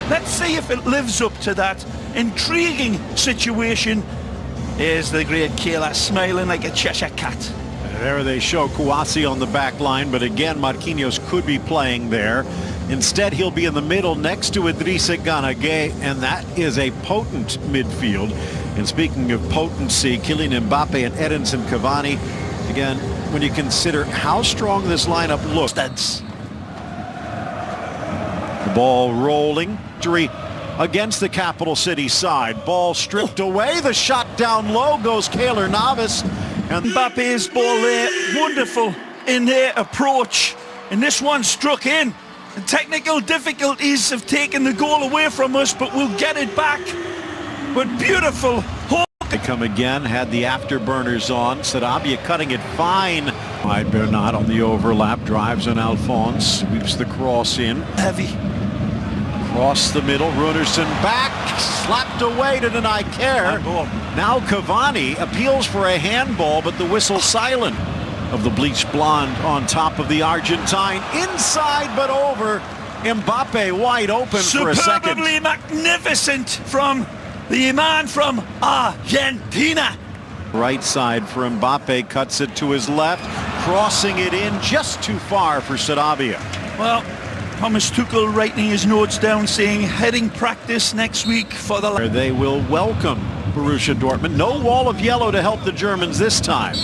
Let's see if it lives up to that intriguing situation. Here's the great Kayla smiling like a Cheshire cat. There they show Kouassi on the back line, but again, Marquinhos could be playing there. Instead, he'll be in the middle next to Idrissa Gana Gueye, and that is a potent midfield. And speaking of potency, Kylian Mbappe and Edinson Cavani, again, when you consider how strong this lineup looks. The ball rolling. Against the capital city side. Ball stripped away. The shot down low goes Keylor Navas. And Mbappe's ball there. Wonderful in their approach. And this one struck in. The technical difficulties have taken the goal away from us, but we'll get it back. But beautiful. They come again, had the afterburners on. Sarabia cutting it fine. Wide Bernat on the overlap, drives on Alphonse, sweeps the cross in. Heavy. Across the middle, Runerson back, slapped away to deny care. Now Cavani appeals for a handball, but the whistle silent. Of the bleached blonde on top of the Argentine, inside but over. Mbappe wide open for a second. Superbly magnificent from the man from Argentina. Right side for Mbappe, cuts it to his left, crossing it in just too far for Sarabia. Well, Thomas Tuchel writing his notes down saying heading practice next week for the... They will welcome Borussia Dortmund. No wall of yellow to help the Germans this time.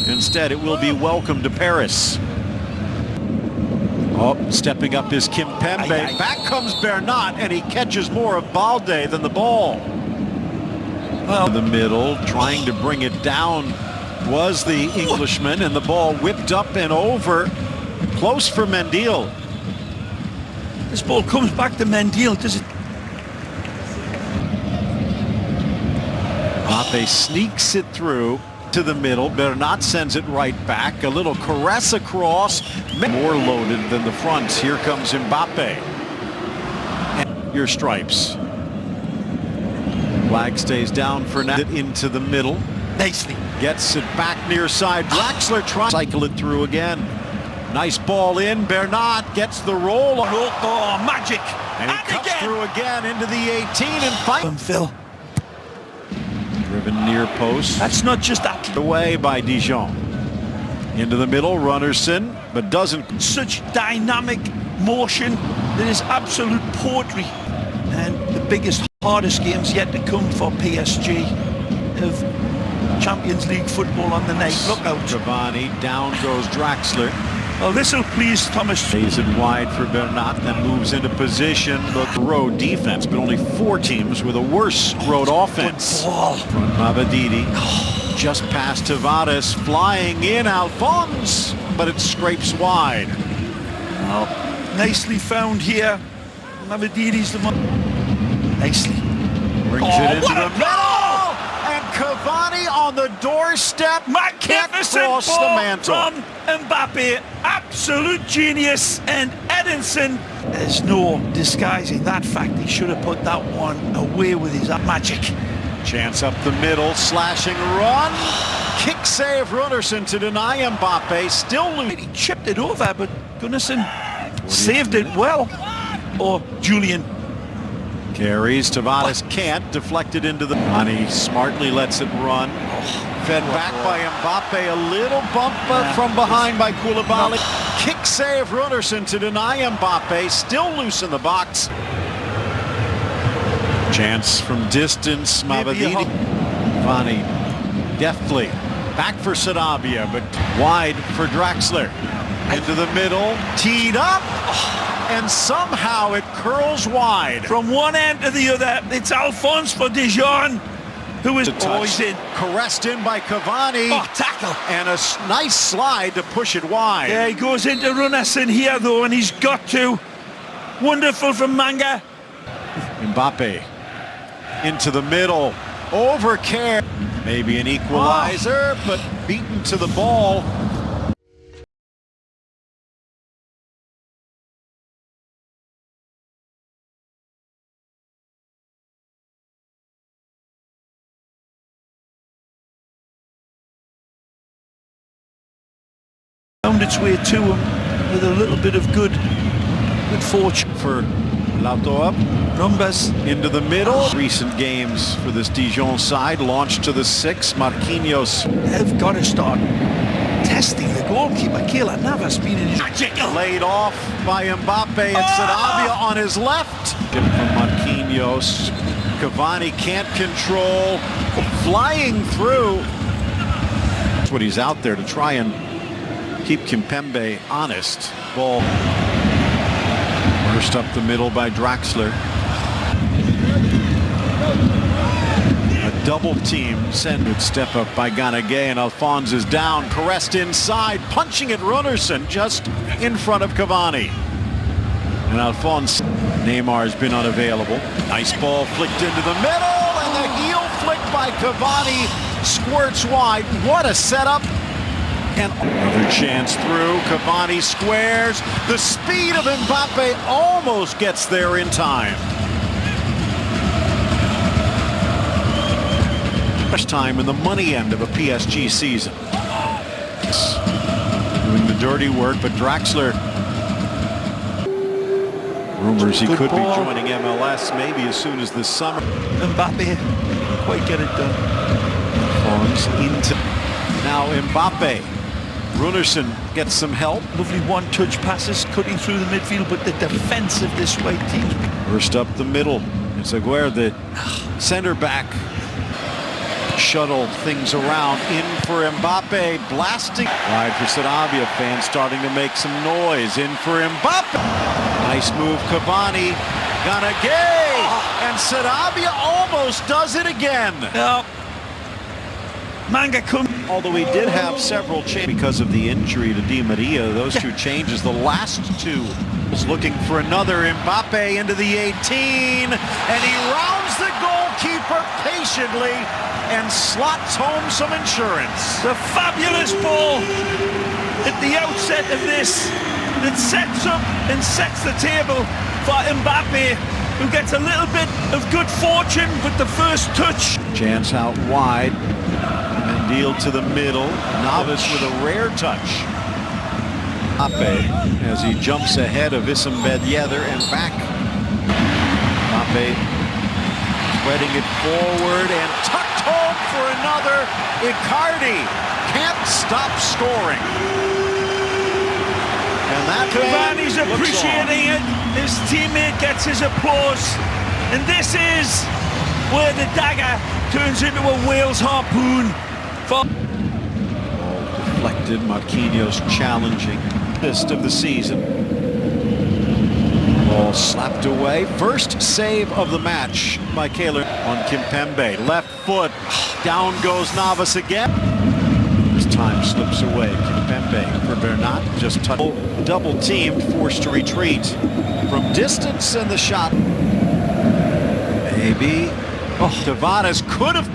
Instead, it will be welcome to Paris. Oh, stepping up is Kimpembe. Back comes Bernat, and he catches more of Balde than the ball. Well, in the middle, trying to bring it down was the Englishman, and the ball whipped up and over. Close for Mendyl. This ball comes back to Mendyl. Does it? Mbappe sneaks it through to the middle. Bernat sends it right back. A little caress across. More loaded than the fronts. Here comes Mbappe. And your stripes. Flag stays down for now. Into the middle. Nicely. Gets it back near side. Draxler tries to cycle it through again. Nice ball in. Bernat gets the roll. Oh, magic. And he cuts through again into the 18 and fight. Phil. Driven near post. That's not just that. Away by Dіjоn. Into the middle, Runerson, but doesn't. Such dynamic motion that is absolute poetry. And the biggest, hardest games yet to come for PSG of Champions League football on the night. Look out. Cavani, down goes Draxler. Well, this will please Thomas. Plays it wide for Bernat, then moves into position. Look, road defense, but only 4 teams with a worse road offense. From Mavadidi, just past Tavares, flying in Alphonse, but it scrapes wide. Well, nicely found here. Mavadidi's the one. Nicely. Brings it into the middle. Cavani on the doorstep. Magnificent cross ball the mantle from Mbappe. Absolute genius. And Edinson, there's no disguising that fact. He should have put that one away with his magic. Chance up the middle, slashing run. Kick save Runerson to deny Mbappe. Still loose. He chipped it over, but Gunnarsson saved it well. Or Julian. Carries, Tavares can't, deflected into the... He smartly lets it run. Fed back by Mbappe, a little bump from behind by Koulibaly. Kick save Runerson to deny Mbappe, still loose in the box. Chance from distance, Mavadidi. Cavani deftly, back for Sarabia, but wide for Draxler. Into the middle, teed up. And somehow it curls wide. From one end to the other, it's Alphonse for Dіjоn, who is always in. Caressed in by Cavani. Oh, tackle. And a nice slide to push it wide. Yeah, he goes into Runerson here, though, and he's got to. Wonderful from Manga. Mbappe into the middle. Over care. Maybe an equalizer, but beaten to the ball. Found its way to him with a little bit of good fortune. For Lauto up. Numbers. Into the middle. Recent games for this Dіjон side. Launched to the 6. Marquinhos. They've got to start testing the goalkeeper. Keylor Navas been in his magical. Laid off by Mbappe and Sarabia on his left. From Marquinhos. Cavani can't control. Flying through. That's what he's out there to try and keep Kimpembe honest. Ball. Burst up the middle by Draxler. A double team send would step up by Ganagay, and Alphonse is down. Caressed inside, punching at Runarsson just in front of Cavani. And Alphonse, Neymar's been unavailable. Nice ball flicked into the middle, and the heel flick by Cavani squirts wide. What a setup. And another chance through. Cavani squares. The speed of Mbappe almost gets there in time. First time in the money end of a PSG season. Doing the dirty work, but Draxler. Rumors he could be joining MLS maybe as soon as this summer. Mbappe didn't quite get it done. Forms into now Mbappe. Runarsson gets some help. Lovely one-touch passes cutting through the midfield, but the defense of this white team. Burst up the middle. It's Aguirre, the center back. Shuttle things around. In for Mbappe. Blasting. Wide for Sarabia. Fans starting to make some noise. In for Mbappe. Nice move, Cavani. Ganagay. And Sarabia almost does it again. Now, Manga come. Although he did have several changes because of the injury to Di Maria, those two changes, the last two, was looking for another. Mbappe into the 18, and he rounds the goalkeeper patiently and slots home some insurance. The fabulous ball at the outset of this that sets up and sets the table for Mbappe, who gets a little bit of good fortune with the first touch. Chance out wide. Deal to the middle. Navas with a rare touch. Mbappe as he jumps ahead of Issam Ben Yedder and back. Mbappe spreading it forward and tucked home for another. Icardi can't stop scoring. And that Cavani's appreciating it. His teammate gets his applause. And this is where the dagger turns into a whale's harpoon. Ball deflected. Marquinhos challenging. Fist of the season. Ball slapped away. First save of the match by Keylor on Kimpembe. Left foot. Down goes Navas again. This time slips away. Kimpembe for Bernat. Just double teamed, forced to retreat from distance, and the shot. Maybe. Tavares could have.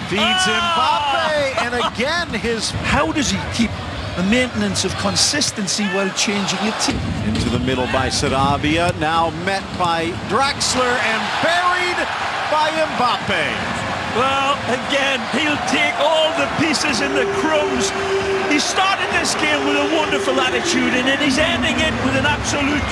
Feeds Mbappe, and again his... How does he keep the maintenance of consistency while changing your team? Into the middle by Sarabia, now met by Draxler and buried by Mbappe. Well, again, he'll take all the pieces and the crumbs. He started this game with a wonderful attitude, and then he's ending it with an absolute